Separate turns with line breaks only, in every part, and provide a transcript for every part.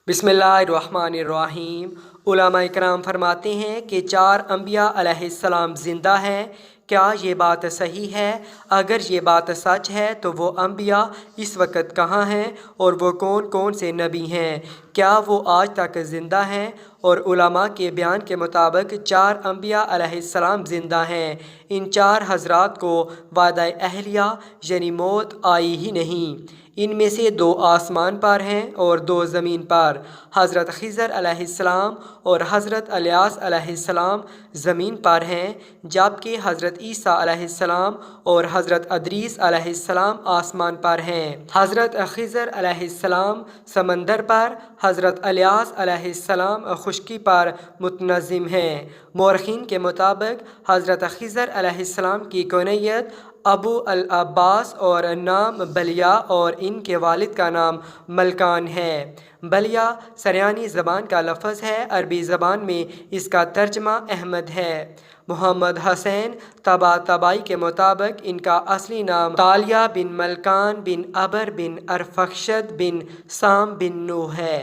بسم اللہ الرحمن الرحیم۔ علماء کرام فرماتے ہیں کہ 4 انبیاء علیہ السلام زندہ ہیں۔ کیا یہ بات صحیح ہے؟ اگر یہ بات سچ ہے تو وہ انبیاء اس وقت کہاں ہیں اور وہ کون کون سے نبی ہیں؟ کیا وہ آج تک زندہ ہیں؟ اور علماء کے بیان کے مطابق 4 انبیاء علیہ السلام زندہ ہیں۔ ان 4 حضرات کو وعدہ اہلیہ یعنی موت آئی ہی نہیں۔ ان میں سے 2 آسمان پر ہیں اور 2 زمین پر۔ حضرت خضر علیہ السلام اور حضرت الیاس علیہ السلام زمین پر ہیں، جبکہ حضرت عیسیٰ علیہ السلام اور حضرت ادریس علیہ السلام آسمان پر ہیں۔ حضرت خضر علیہ السلام سمندر پر، حضرت الیاس علیہ السلام خشکی پر متنزل ہیں۔ مورخین کے مطابق حضرت خضر علیہ السلام کی کنیت ابو العباس اور نام بلیہ اور ان کے والد کا نام ملکان ہے۔ بلیہ سریانی زبان کا لفظ ہے، عربی زبان میں اس کا ترجمہ احمد ہے۔ محمد حسین طباطبائی کے مطابق ان کا اصلی نام طالیہ بن ملکان بن عبر بن ارفخشد بن سام بن نوح ہے،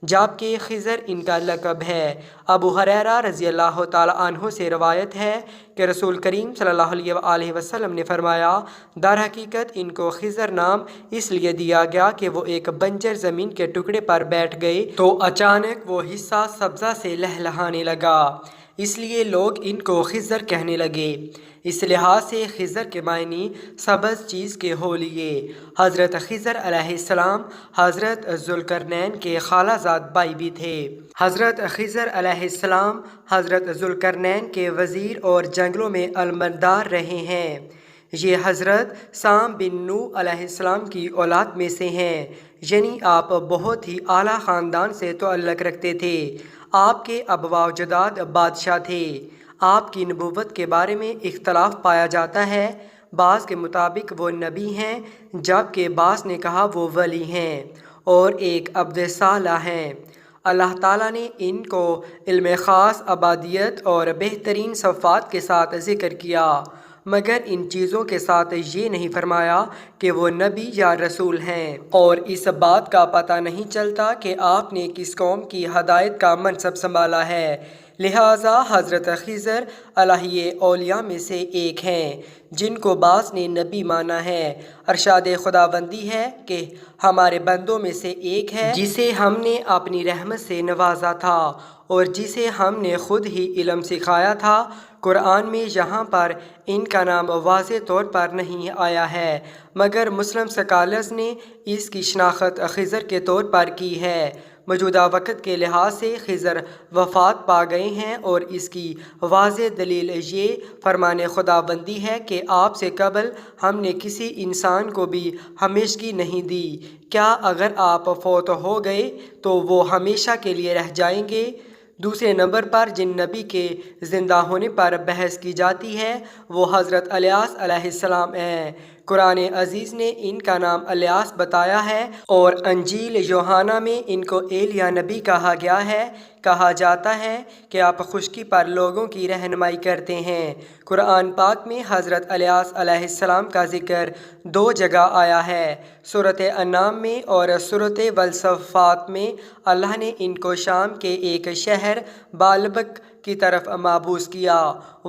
جبکہ خضر ان کا لقب ہے۔ ابو ہریرہ رضی اللہ تعالیٰ عنہ سے روایت ہے کہ رسول کریم صلی اللہ علیہ وآلہ وسلم نے فرمایا، در حقیقت ان کو خضر نام اس لیے دیا گیا کہ وہ ایک بنجر زمین کے ٹکڑے پر بیٹھ گئے تو اچانک وہ حصہ سبزہ سے لہلہانے لگا، اس لیے لوگ ان کو خضر کہنے لگے۔ اس لحاظ سے خضر کے معنی سبز چیز کے ہو لیے۔ حضرت خضر علیہ السلام حضرت ذوالقرنین کے خالہ زاد بھائی بھی تھے۔ حضرت خضر علیہ السلام حضرت ذوالقرنین کے وزیر اور جنگلوں میں علمبردار رہے ہیں۔ یہ حضرت سام بن نوح علیہ السلام کی اولاد میں سے ہیں، یعنی آپ بہت ہی اعلیٰ خاندان سے تعلق رکھتے تھے۔ آپ کے ابا و اجداد بادشاہ تھے۔ آپ کی نبوت کے بارے میں اختلاف پایا جاتا ہے، بعض کے مطابق وہ نبی ہیں جبکہ بعض نے کہا وہ ولی ہیں اور ایک عبد صالح ہیں۔ اللہ تعالیٰ نے ان کو علم خاص، عبادیت اور بہترین صفات کے ساتھ ذکر کیا، مگر ان چیزوں کے ساتھ یہ نہیں فرمایا کہ وہ نبی یا رسول ہیں، اور اس بات کا پتہ نہیں چلتا کہ آپ نے کس قوم کی ہدایت کا منصب سنبھالا ہے۔ لہٰذا حضرت خضر الہی اولیاء میں سے ایک ہیں جن کو بعض نے نبی مانا ہے۔ ارشاد خداوندی ہے کہ ہمارے بندوں میں سے ایک ہے جسے ہم نے اپنی رحمت سے نوازا تھا اور جسے ہم نے خود ہی علم سکھایا تھا۔ قرآن میں یہاں پر ان کا نام واضح طور پر نہیں آیا ہے، مگر مسلم سکالرز نے اس کی شناخت خضر کے طور پر کی ہے۔ موجودہ وقت کے لحاظ سے خضر وفات پا گئے ہیں اور اس کی واضح دلیل یہ فرمان خداوندی ہے کہ آپ سے قبل ہم نے کسی انسان کو بھی ہمیشگی نہیں دی۔ کیا اگر آپ فوت ہو گئے تو وہ ہمیشہ کے لیے رہ جائیں گے؟ دوسرے نمبر پر جن نبی کے زندہ ہونے پر بحث کی جاتی ہے وہ حضرت الیاس علیہ السلام ہیں۔ قرآن عزیز نے ان کا نام الیاس بتایا ہے اور انجیل یوحنا میں ان کو ایلیا نبی کہا گیا ہے۔ کہا جاتا ہے کہ آپ خشکی پر لوگوں کی رہنمائی کرتے ہیں۔ قرآن پاک میں حضرت الیاس علیہ السلام کا ذکر 2 جگہ آیا ہے، سورۃ انعام میں اور سورۃ والصافات میں۔ اللہ نے ان کو شام کے ایک شہر بالبک کی طرف مبعوث کیا۔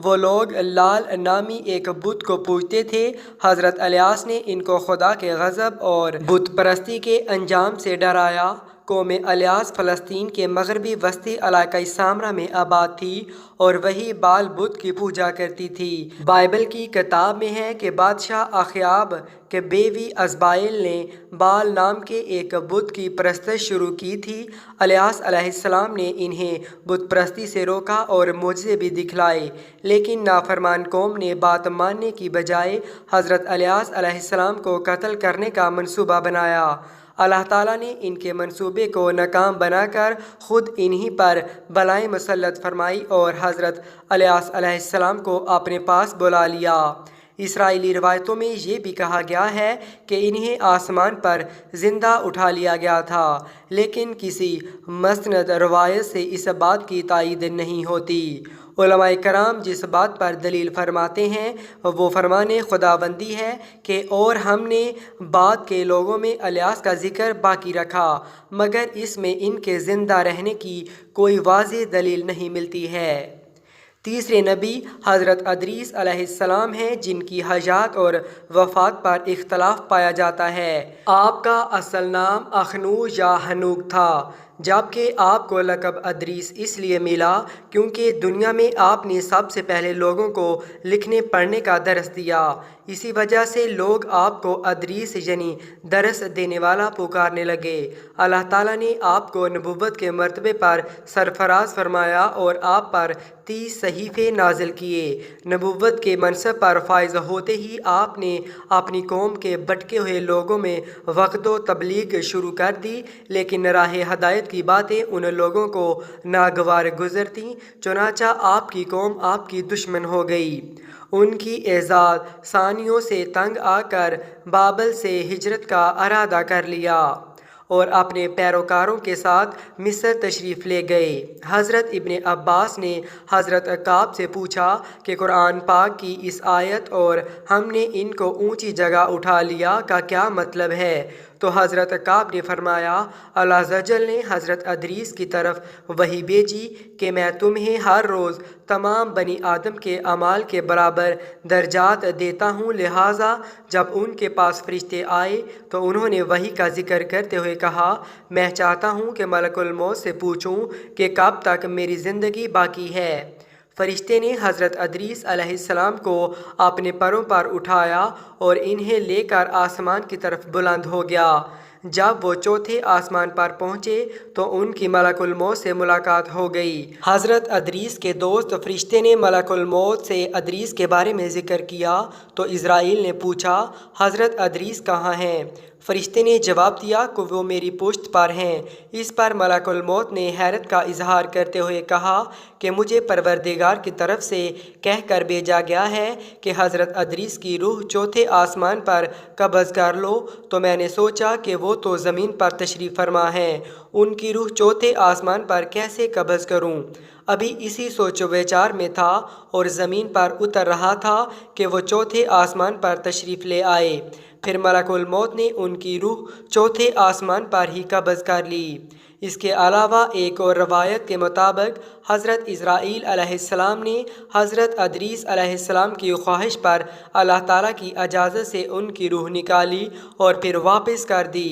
وہ لوگ لال نامی ایک بت کو پوجتے تھے۔ حضرت الیاس نے ان کو خدا کے غضب اور بت پرستی کے انجام سے ڈرایا۔ قوم الیاس فلسطین کے مغربی وسطی علاقہ سامرا میں آباد تھی اور وہی بال بت کی پوجا کرتی تھی۔ بائبل کی کتاب میں ہے کہ بادشاہ اخاب کے بیوی ازبائیل نے بال نام کے ایک بت کی پرستش شروع کی تھی۔ الیاس علیہ السلام نے انہیں بت پرستی سے روکا اور معجزے بھی دکھلائے، لیکن نافرمان قوم نے بات ماننے کی بجائے حضرت الیاس علیہ السلام کو قتل کرنے کا منصوبہ بنایا۔ اللہ تعالیٰ نے ان کے منصوبے کو ناکام بنا کر خود انہی پر بلائیں مسلط فرمائی اور حضرت الیاس علیہ السلام کو اپنے پاس بلا لیا۔ اسرائیلی روایتوں میں یہ بھی کہا گیا ہے کہ انہیں آسمان پر زندہ اٹھا لیا گیا تھا، لیکن کسی مستند روایت سے اس بات کی تائید نہیں ہوتی۔ علماء کرام جس بات پر دلیل فرماتے ہیں وہ فرمان خداوندی ہے کہ اور ہم نے بعد کے لوگوں میں الیاس کا ذکر باقی رکھا، مگر اس میں ان کے زندہ رہنے کی کوئی واضح دلیل نہیں ملتی ہے۔ تیسرے نبی حضرت ادریس علیہ السلام ہیں، جن کی حیات اور وفات پر اختلاف پایا جاتا ہے۔ آپ کا اصل نام اخنوع یا ہنوک تھا، جبکہ آپ کو لقب ادریس اس لیے ملا کیونکہ دنیا میں آپ نے سب سے پہلے لوگوں کو لکھنے پڑھنے کا درس دیا۔ اسی وجہ سے لوگ آپ کو ادریس یعنی درس دینے والا پکارنے لگے۔ اللہ تعالیٰ نے آپ کو نبوت کے مرتبے پر سرفراز فرمایا اور آپ پر 30 صحیفے نازل کیے۔ نبوت کے منصب پر فائز ہوتے ہی آپ نے اپنی قوم کے بھٹکے ہوئے لوگوں میں وعظ و تبلیغ شروع کر دی، لیکن راہ ہدایت کی باتیں ان لوگوں کو ناگوار گزرتیں، چنانچہ آپ کی قوم آپ کی دشمن ہو گئی۔ ان کی اعزاز ثانیوں سے تنگ آ کر بابل سے ہجرت کا ارادہ کر لیا اور اپنے پیروکاروں کے ساتھ مصر تشریف لے گئے۔ حضرت ابن عباس نے حضرت کعب سے پوچھا کہ قرآن پاک کی اس آیت اور ہم نے ان کو اونچی جگہ اٹھا لیا کا کیا مطلب ہے؟ تو حضرت کعب نے فرمایا، اللہ عز و جل نے حضرت ادریس کی طرف وحی بھیجی کہ میں تمہیں ہر روز تمام بنی آدم کے اعمال کے برابر درجات دیتا ہوں، لہٰذا جب ان کے پاس فرشتے آئے تو انہوں نے وحی کا ذکر کرتے ہوئے کہا، میں چاہتا ہوں کہ ملک الموت سے پوچھوں کہ کب تک میری زندگی باقی ہے۔ فرشتے نے حضرت ادریس علیہ السلام کو اپنے پروں پر اٹھایا اور انہیں لے کر آسمان کی طرف بلند ہو گیا۔ جب وہ چوتھے آسمان پر پہنچے تو ان کی ملک الموت سے ملاقات ہو گئی۔ حضرت ادریس کے دوست فرشتے نے ملک الموت سے ادریس کے بارے میں ذکر کیا تو اسرائیل نے پوچھا، حضرت ادریس کہاں ہیں؟ فرشتے نے جواب دیا کہ وہ میری پشت پر ہیں۔ اس پر ملک الموت نے حیرت کا اظہار کرتے ہوئے کہا کہ مجھے پروردگار کی طرف سے کہہ کر بھیجا گیا ہے کہ حضرت ادریس کی روح چوتھے آسمان پر قبض کر لو، تو میں نے سوچا کہ وہ تو زمین پر تشریف فرما ہیں، ان کی روح چوتھے آسمان پر کیسے قبض کروں؟ ابھی اسی سوچ و وچار میں تھا اور زمین پر اتر رہا تھا کہ وہ چوتھے آسمان پر تشریف لے آئے۔ پھر ملک الموت نے ان کی روح چوتھے آسمان پر ہی قبض کر لی۔ اس کے علاوہ ایک اور روایت کے مطابق حضرت اسرائیل علیہ السلام نے حضرت ادریس علیہ السلام کی خواہش پر اللہ تعالیٰ کی اجازت سے ان کی روح نکالی اور پھر واپس کر دی۔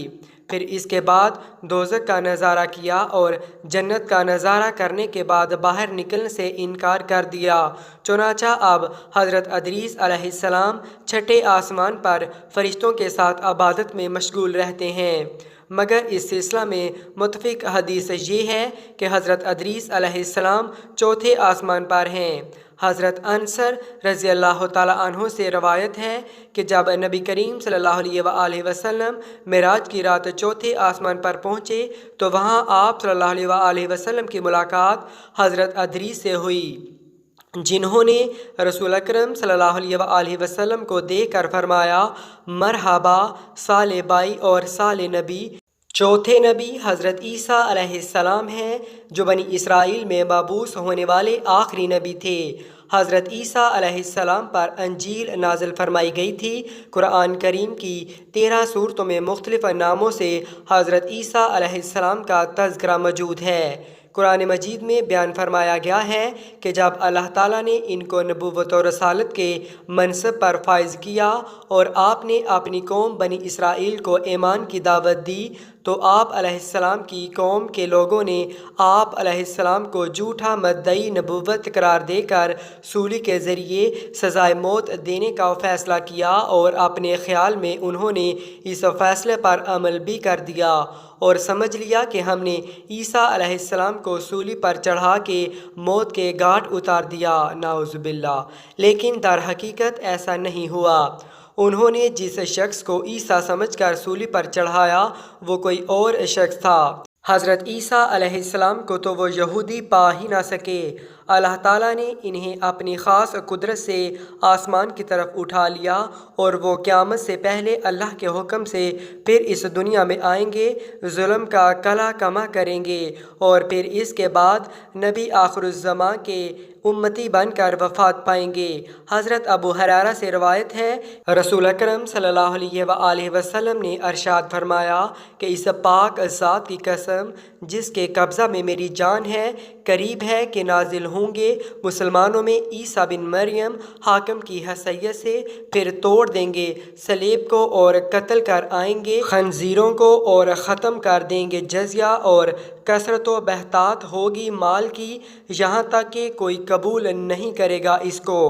پھر اس کے بعد دوزخ کا نظارہ کیا اور جنت کا نظارہ کرنے کے بعد باہر نکلنے سے انکار کر دیا۔ چنانچہ اب حضرت ادریس علیہ السلام چھٹے آسمان پر فرشتوں کے ساتھ عبادت میں مشغول رہتے ہیں، مگر اس سلسلہ میں متفق حدیث یہ ہے کہ حضرت ادریس علیہ السلام چوتھے آسمان پر ہیں۔ حضرت انصر رضی اللہ تعالیٰ عنہ سے روایت ہے کہ جب نبی کریم صلی اللہ علیہ وآلہ وسلم معراج کی رات چوتھے آسمان پر پہنچے تو وہاں آپ صلی اللہ علیہ وآلہ وسلم کی ملاقات حضرت ادریس سے ہوئی، جنہوں نے رسول اکرم صلی اللہ علیہ وآلہ وسلم کو دیکھ کر فرمایا، مرحبا سال بائی اور سال نبی۔ چوتھے نبی حضرت عیسیٰ علیہ السلام ہیں، جو بنی اسرائیل میں مبعوث ہونے والے آخری نبی تھے۔ حضرت عیسیٰ علیہ السلام پر انجیل نازل فرمائی گئی تھی۔ قرآن کریم کی 13 سورتوں میں مختلف ناموں سے حضرت عیسیٰ علیہ السلام کا تذکرہ موجود ہے۔ قرآن مجید میں بیان فرمایا گیا ہے کہ جب اللہ تعالیٰ نے ان کو نبوت و رسالت کے منصب پر فائز کیا اور آپ نے اپنی قوم بنی اسرائیل کو ایمان کی دعوت دی تو آپ علیہ السلام کی قوم کے لوگوں نے آپ علیہ السلام کو جھوٹا مدعی نبوت قرار دے کر سولی کے ذریعے سزائے موت دینے کا فیصلہ کیا، اور اپنے خیال میں انہوں نے اس فیصلے پر عمل بھی کر دیا اور سمجھ لیا کہ ہم نے عیسیٰ علیہ السلام کو سولی پر چڑھا کے موت کے گھاٹ اتار دیا، نعوذ باللہ، لیکن در حقیقت ایسا نہیں ہوا۔ انہوں نے جس شخص کو عیسیٰ سمجھ کر سولی پر چڑھایا وہ کوئی اور شخص تھا۔ حضرت عیسیٰ علیہ السلام کو تو وہ یہودی پا ہی نہ سکے۔ اللہ تعالیٰ نے انہیں اپنی خاص قدرت سے آسمان کی طرف اٹھا لیا اور وہ قیامت سے پہلے اللہ کے حکم سے پھر اس دنیا میں آئیں گے، ظلم کا کلا کما کریں گے اور پھر اس کے بعد نبی آخر الزماں کے امتی بن کر وفات پائیں گے۔ حضرت ابو ہریرہ سے روایت ہے، رسول اکرم صلی اللہ علیہ وآلہ وسلم نے ارشاد فرمایا کہ اس پاک ذات کی قسم جس کے قبضہ میں میری جان ہے، قریب ہے کہ نازل ہوں گے مسلمانوں میں عیسیٰ بن مریم حاکم کی حیثیت سے، پھر توڑ دیں گے صلیب کو اور قتل کر آئیں گے خنزیروں کو اور ختم کر دیں گے جزیہ، اور کثرت و بہتات ہوگی مال کی، یہاں تک کہ کوئی قبول نہیں کرے گا اس کو۔